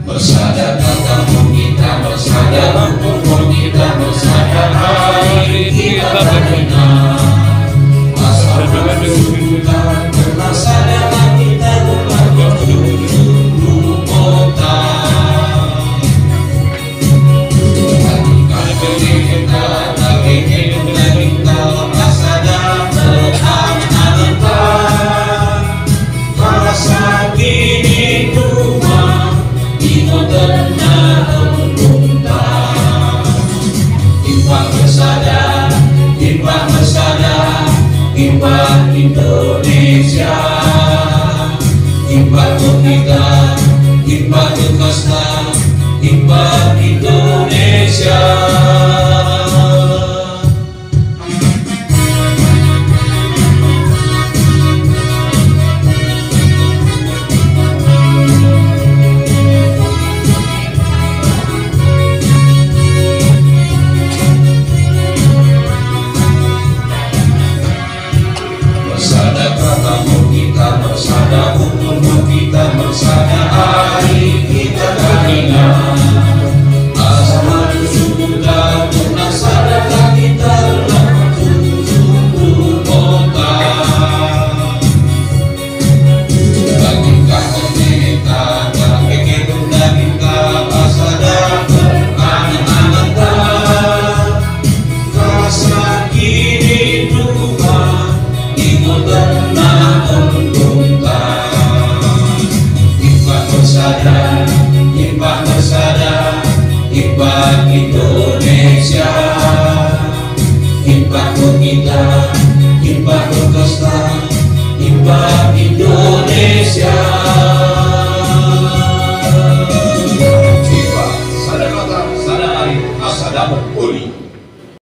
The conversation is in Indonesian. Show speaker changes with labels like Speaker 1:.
Speaker 1: Bersada kampung kita, bersada kampung kita, bersada hari kita berkenal. Asal kita bersada kita dulu kota. Kita lagi kita bersada berangan-angan. Rasa diri rumah Imbang Indonesia, imbang kita, imbang Indonesia.